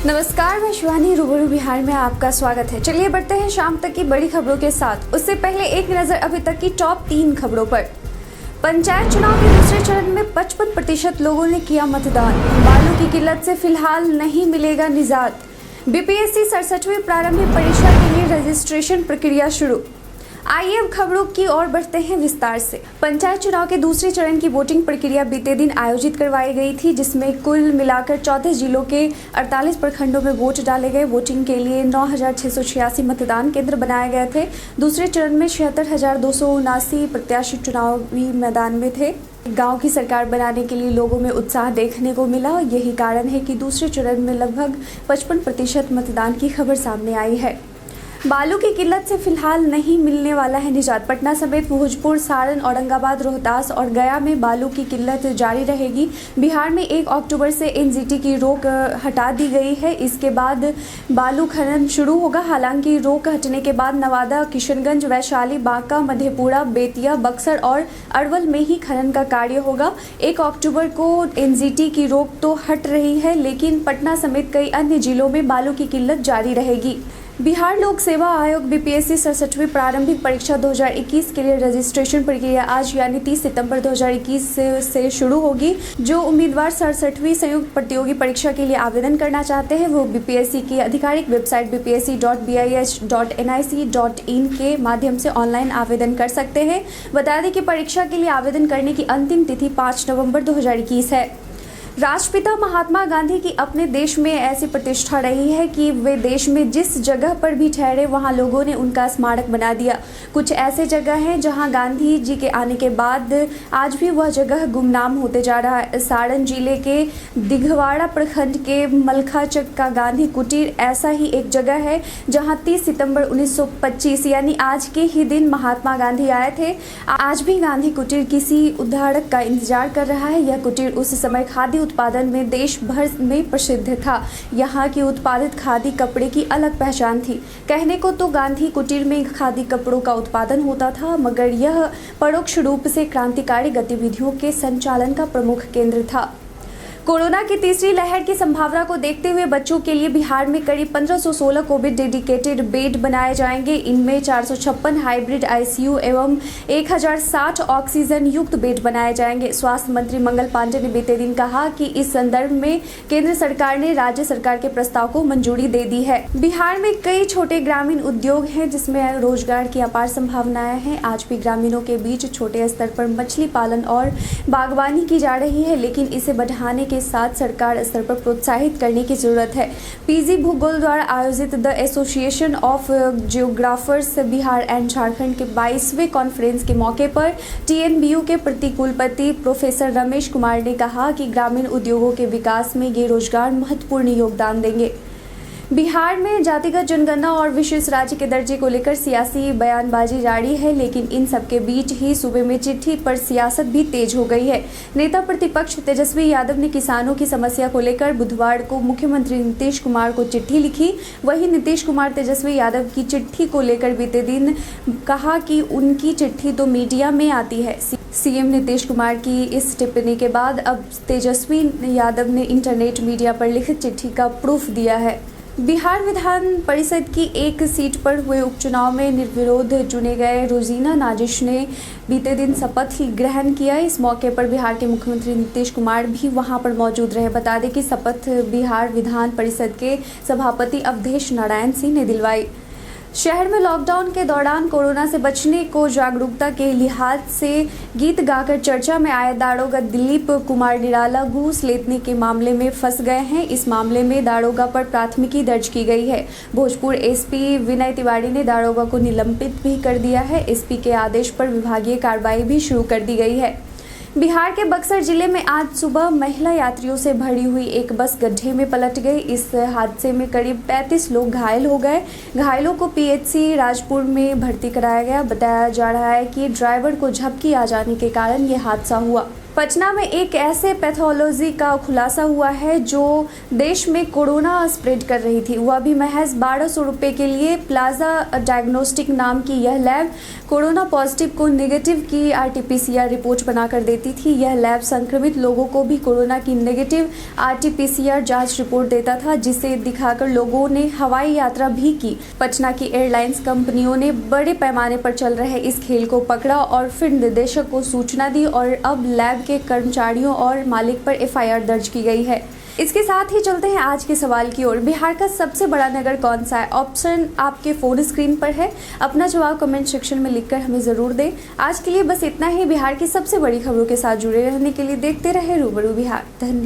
नमस्कार, मैं शिवानी। रूबरू बिहार में आपका स्वागत है। चलिए बढ़ते हैं शाम तक की बड़ी खबरों के साथ। उससे पहले एक नज़र अभी तक की टॉप 3 खबरों पर। पंचायत चुनाव के दूसरे चरण में 55% लोगों ने किया मतदान। बालू की किल्लत से फिलहाल नहीं मिलेगा निजात। बीपीएससी 67वीं प्रारंभिक परीक्षा के लिए रजिस्ट्रेशन प्रक्रिया शुरू। आइए अब खबरों की ओर बढ़ते हैं विस्तार से। पंचायत चुनाव के दूसरे चरण की वोटिंग प्रक्रिया बीते दिन आयोजित करवाई गई थी, जिसमें कुल मिलाकर 14 जिलों के 48 प्रखंडों में वोट डाले गए। वोटिंग के लिए 9,686 मतदान केंद्र बनाए गए थे। दूसरे चरण में 76,279 प्रत्याशी चुनावी मैदान में थे। गांव की सरकार बनाने के लिए लोगों में उत्साह देखने को मिला। यही कारण है कि दूसरे चरण में लगभग 55% मतदान की खबर सामने आई है। बालू की किल्लत से फिलहाल नहीं मिलने वाला है निजात। पटना समेत भोजपुर, सारण, औरंगाबाद, रोहतास और गया में बालू की किल्लत जारी रहेगी। बिहार में 1 अक्टूबर से एनजीटी की रोक हटा दी गई है। इसके बाद बालू खनन शुरू होगा। हालांकि रोक हटने के बाद नवादा, किशनगंज, वैशाली, बांका, मधेपुरा, बेतिया, बक्सर और अरवल में ही खनन का कार्य होगा। 1 अक्टूबर को एनजीटी की रोक तो हट रही है, लेकिन पटना समेत कई अन्य जिलों में बालू की किल्लत जारी रहेगी। बिहार लोक सेवा आयोग बीपीएससी 67वीं प्रारंभिक परीक्षा 2021 के लिए रजिस्ट्रेशन प्रक्रिया आज यानी 30 सितंबर 2021 से शुरू होगी। जो उम्मीदवार 67वीं संयुक्त प्रतियोगी परीक्षा के लिए आवेदन करना चाहते हैं वो बीपीएससी की आधिकारिक वेबसाइट bpsc.bis.nic.in के माध्यम से ऑनलाइन आवेदन कर सकते हैं। बता दें कि परीक्षा के लिए आवेदन करने की अंतिम तिथि 5 नवंबर 2021 है। राष्ट्रपिता महात्मा गांधी की अपने देश में ऐसी प्रतिष्ठा रही है कि वे देश में जिस जगह पर भी ठहरे वहां लोगों ने उनका स्मारक बना दिया। कुछ ऐसे जगह हैं जहां गांधी जी के आने के बाद आज भी वह जगह गुमनाम होते जा रहा है। सारण जिले के दिघवाड़ा प्रखंड के मलखाचक का गांधी कुटीर ऐसा ही एक जगह है जहां 30 सितंबर 1925 यानी आज के ही दिन महात्मा गांधी आए थे। आज भी गांधी कुटीर किसी उद्धारक का इंतजार कर रहा है। यह कुटीर उस समय खादी उत्पादन में देश भर में प्रसिद्ध था। यहाँ की उत्पादित खादी कपड़े की अलग पहचान थी। कहने को तो गांधी कुटीर में खादी कपड़ों का उत्पादन होता था, मगर यह परोक्ष रूप से क्रांतिकारी गतिविधियों के संचालन का प्रमुख केंद्र था। कोरोना की तीसरी लहर की संभावना को देखते हुए बच्चों के लिए बिहार में करीब 1516 कोविड डेडिकेटेड बेड बनाए जाएंगे। इनमें 456 हाइब्रिड आईसीयू एवं 1060 ऑक्सीजन युक्त बेड बनाए जाएंगे। स्वास्थ्य मंत्री मंगल पांडे ने बीते दिन कहा कि इस संदर्भ में केंद्र सरकार ने राज्य सरकार के प्रस्ताव को मंजूरी दे दी है। बिहार में कई छोटे ग्रामीण उद्योग हैं जिसमें रोजगार की अपार संभावनाएं हैं। आज भी ग्रामीणों के बीच छोटे स्तर पर मछली पालन और बागवानी की जा रही है, लेकिन इसे बढ़ाने के साथ सरकार स्तर पर प्रोत्साहित करने की जरूरत है। पीजी भूगोल द्वारा आयोजित the association of geographers Bihar and Jharkhand के 22वें कॉन्फ्रेंस के मौके पर टीएनबीयू के प्रतिकुलपति प्रोफेसर रमेश कुमार ने कहा कि ग्रामीण उद्योगों के विकास में ये रोजगार महत्वपूर्ण योगदान देंगे। बिहार में जातिगत जनगणना और विशेष राज्य के दर्जे को लेकर सियासी बयानबाजी जारी है, लेकिन इन सबके बीच ही सूबे में चिट्ठी पर सियासत भी तेज हो गई है। नेता प्रतिपक्ष तेजस्वी यादव ने किसानों की समस्या को लेकर बुधवार को मुख्यमंत्री नीतीश कुमार को चिट्ठी लिखी। वहीं नीतीश कुमार तेजस्वी यादव की चिट्ठी को लेकर बीते दिन कहा कि उनकी चिट्ठी तो मीडिया में आती है। सीएम नीतीश कुमार की इस टिप्पणी के बाद अब तेजस्वी यादव ने इंटरनेट मीडिया पर लिखित चिट्ठी का प्रूफ दिया है। बिहार विधान परिषद की एक सीट पर हुए उपचुनाव में निर्विरोध चुने गए रोजीना नाजिश ने बीते दिन शपथ ग्रहण किया। इस मौके पर बिहार के मुख्यमंत्री नीतीश कुमार भी वहां पर मौजूद रहे। बता दें कि शपथ बिहार विधान परिषद के सभापति अवधेश नारायण सिंह ने दिलवाई। शहर में लॉकडाउन के दौरान कोरोना से बचने को जागरूकता के लिहाज से गीत गाकर चर्चा में आए दारोगा दिलीप कुमार निराला घूस लेने के मामले में फंस गए हैं। इस मामले में दारोगा पर प्राथमिकी दर्ज की गई है। भोजपुर एसपी विनय तिवारी ने दारोगा को निलंबित भी कर दिया है। एसपी के आदेश पर विभागीय कार्रवाई भी शुरू कर दी गई है। बिहार के बक्सर जिले में आज सुबह महिला यात्रियों से भरी हुई एक बस गड्ढे में पलट गई। इस हादसे में करीब 35 लोग घायल हो गए। घायलों को पीएचसी राजपुर में भर्ती कराया गया। बताया जा रहा है कि ड्राइवर को झपकी आ जाने के कारण यह हादसा हुआ। पटना में एक ऐसे पैथोलॉजी का खुलासा हुआ है जो देश में कोरोना स्प्रेड कर रही थी, वह भी महज 1200 रुपये के लिए। प्लाजा डायग्नोस्टिक नाम की यह लैब कोरोना पॉजिटिव को नेगेटिव की RT-PCR रिपोर्ट बनाकर देती थी। यह लैब संक्रमित लोगों को भी कोरोना की नेगेटिव RT-PCR जांच रिपोर्ट देता था, जिसे दिखाकर लोगों ने हवाई यात्रा भी की। पटना की एयरलाइंस कंपनियों ने बड़े पैमाने पर चल रहे इस खेल को पकड़ा और फिर निदेशक को सूचना दी और अब लैब के कर्मचारियों और मालिक पर FIR दर्ज की गई है। इसके साथ ही चलते हैं आज के सवाल की ओर। बिहार का सबसे बड़ा नगर कौन सा है? ऑप्शन आपके फोन स्क्रीन पर है। अपना जवाब कमेंट सेक्शन में लिखकर हमें ज़रूर दें। आज के लिए बस इतना ही। बिहार की सबसे बड़ी खबरों के साथ जुड़े रहने के लिए देखते रहे रूबरू बिहार। धन्यवाद।